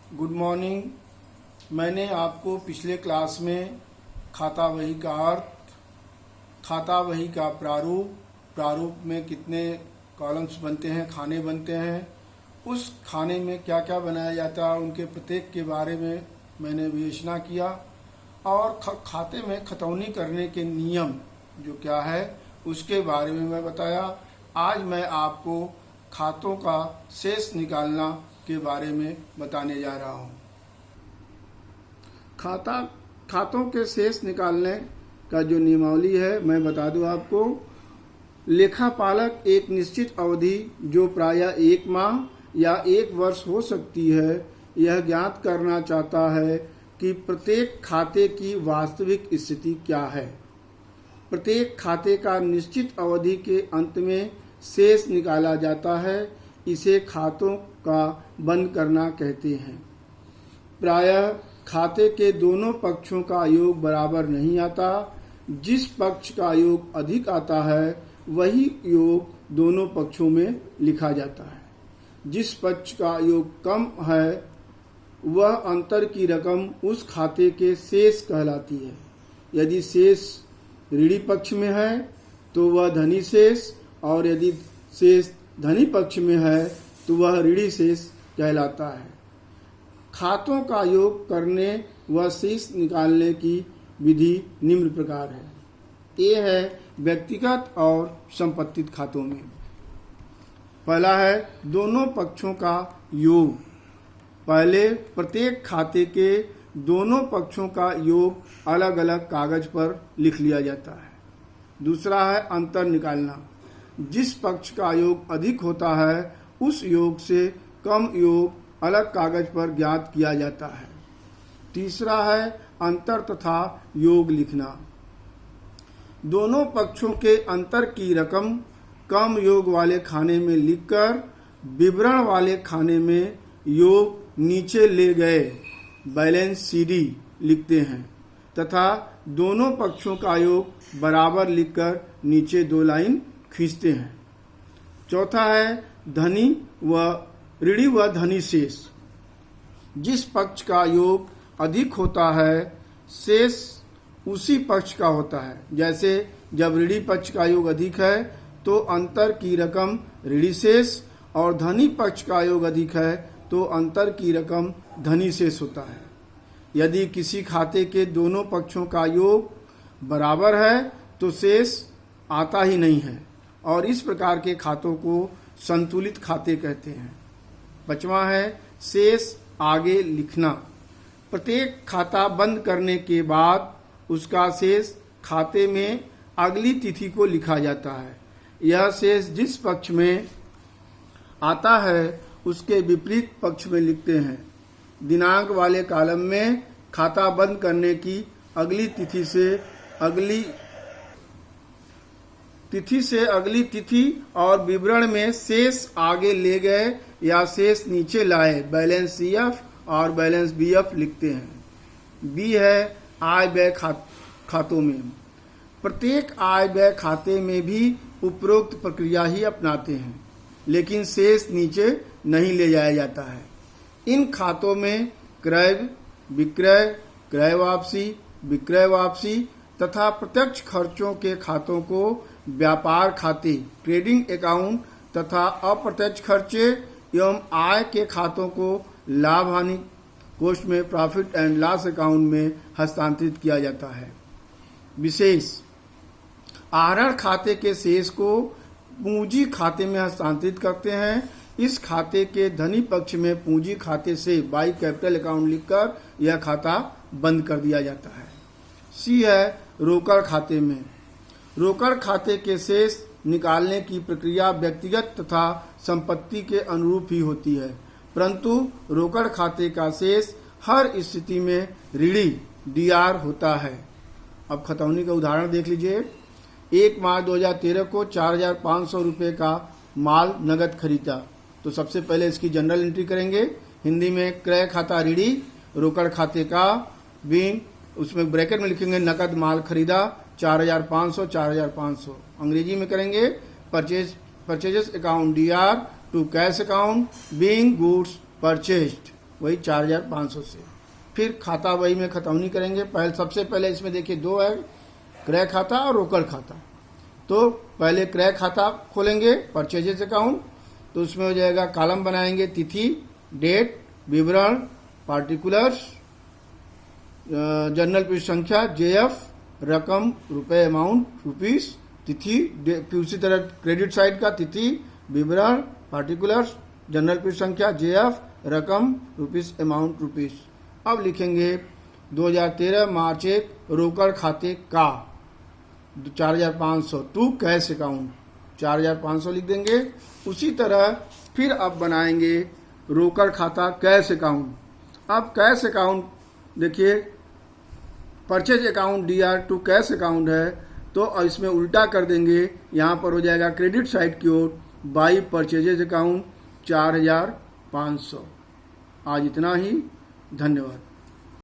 Good morning. मैंने आपको पिछले क्लास में खाता बही का अर्थ, खाता बही का प्रारूप, प्रारूप में कितने कॉलम्स बनते हैं, खाने बनते हैं, उस खाने में क्या क्या बनाया जाता है, उनके प्रत्येक के बारे में मैंने विवेचना किया और खाते में खतौनी करने के नियम जो क्या है उसके बारे में मैं बताया। आज मैं आपको खातों का शेष निकालना के बारे में बताने जा रहा हूँ। खातों के शेष निकालने का जो नियमावली है मैं बता दूं आपको। लेखापालक एक निश्चित अवधि जो प्रायः 1 माह या 1 वर्ष हो सकती है, यह ज्ञात करना चाहता है कि प्रत्येक खाते की वास्तविक स्थिति क्या है। प्रत्येक खाते का निश्चित अवधि के अंत में शेष निकाला जाता है। इसे खातों का बंद करना कहते हैं। प्रायः खाते के दोनों पक्षों का योग बराबर नहीं आता। जिस पक्ष का योग अधिक आता है वही योग दोनों पक्षों में लिखा जाता है। जिस पक्ष का योग कम है वह अंतर की रकम उस खाते के शेष कहलाती है। यदि शेष ऋणी पक्ष में है तो वह धनी शेष, और यदि शेष धनी पक्ष में है तो वह ऋणी शेष कहलाता है। खातों का योग करने व शेष निकालने की विधि निम्न प्रकार है। ये है व्यक्तिगत और संपत्तित खातों में। पहला है दोनों पक्षों का योग। पहले प्रत्येक खाते के दोनों पक्षों का योग अलग अलग कागज पर लिख लिया जाता है। दूसरा है अंतर निकालना। जिस पक्ष का योग अधिक होता है उस योग से कम योग अलग कागज पर ज्ञात किया जाता है। तीसरा है अंतर तथा योग लिखना। दोनों पक्षों के अंतर की रकम कम योग वाले खाने में लिखकर विवरण वाले खाने में योग नीचे ले गए बैलेंस सीडी लिखते हैं तथा दोनों पक्षों का योग बराबर लिखकर नीचे 2 लाइन खींचते हैं। चौथा है धनी व ऋणी व धनी शेष। जिस पक्ष का योग अधिक होता है शेष उसी पक्ष का होता है। जैसे जब ऋणी पक्ष का योग अधिक है तो अंतर की रकम ऋणी शेष, और धनी पक्ष का योग अधिक है तो अंतर की रकम धनी शेष होता है। यदि किसी खाते के दोनों पक्षों का योग बराबर है तो शेष आता ही नहीं है, और इस प्रकार के खातों को संतुलित खाते कहते हैं। 5वां है शेष आगे लिखना। प्रत्येक खाता बंद करने के बाद उसका शेष खाते में अगली तिथि को लिखा जाता है। यह शेष जिस पक्ष में आता है उसके विपरीत पक्ष में लिखते हैं। दिनांक वाले कॉलम में खाता बंद करने की अगली तिथि से अगली तिथि और विवरण में शेष आगे ले गए या शेष नीचे लाए बैलेंस सीएफ और बैलेंस बीएफ लिखते हैं। बी है आय व्यय खातों में। प्रत्येक आय व्यय खाते में भी उपरोक्त प्रक्रिया ही अपनाते हैं, लेकिन शेष नीचे नहीं ले जाया जाता है। इन खातों में क्रय विक्रय, क्रय वापसी, विक्रय वापसी तथा प्रत्यक्ष खर्चों के खातों को व्यापार खाते ट्रेडिंग अकाउंट तथा अप्रत्यक्ष खर्चे एवं आय के खातों को लाभ हानि कोष में प्रॉफिट एंड लॉस अकाउंट में हस्तांतरित किया जाता है। विशेष आहरण खाते के शेष को पूंजी खाते में हस्तांतरित करते हैं। इस खाते के धनी पक्ष में पूंजी खाते से बाई कैपिटल अकाउंट लिखकर यह खाता बंद कर दिया जाता है। सी है रोकड़ खाते में। रोकड़ खाते के शेष निकालने की प्रक्रिया व्यक्तिगत तथा संपत्ति के अनुरूप ही होती है, परंतु रोकड़ खाते का शेष हर स्थिति में ऋणी डीआर होता है। अब खतौनी का उदाहरण देख लीजिए। 1 मार्च 2013 को 4,500 रुपये का माल नगद खरीदा, तो सबसे पहले इसकी जनरल एंट्री करेंगे। हिंदी में क्रय खाता ऋणी, रोकड़ खाते का बिंग, उसमें ब्रैकेट में लिखेंगे नकद माल खरीदा 4,500। अंग्रेजी में करेंगे purchases account DR to cash account being goods purchased. वही 4,500 से। फिर खाता वही में खतौनी करेंगे। सबसे पहले इसमें देखिए दो है, क्रय खाता और रोकड़ खाता। तो पहले क्रय खाता खोलेंगे, परचेजेज अकाउंट। तो उसमें हो जाएगा, कॉलम बनाएंगे, तिथि, डेट, विवरण, पार्टिकुलर्स, जर्नल पृष्ठ संख्या, जेएफ, रकम, रुपए, अमाउंट, रुपीस, तिथि। उसी तरह क्रेडिट साइड का तिथि, विवरण, पार्टिकुलर्स, जर्नल पृष्ठ संख्या, जेएफ, रकम, रुपीस, अमाउंट, रुपीस। अब लिखेंगे 2013 मार्च 1 रोकड़ खाते का 4,500 टू कैश अकाउंट, 4,500 लिख देंगे। उसी तरह फिर अब बनाएंगे रोकड़ खाता कैश अकाउंट। अब कैश अकाउंट देखिए, purchase account DR to cash account है, तो इसमें उल्टा कर देंगे। यहाँ पर हो जाएगा क्रेडिट साइड की ओर बाई परचेजेज अकाउंट 4,500। आज इतना ही, धन्यवाद।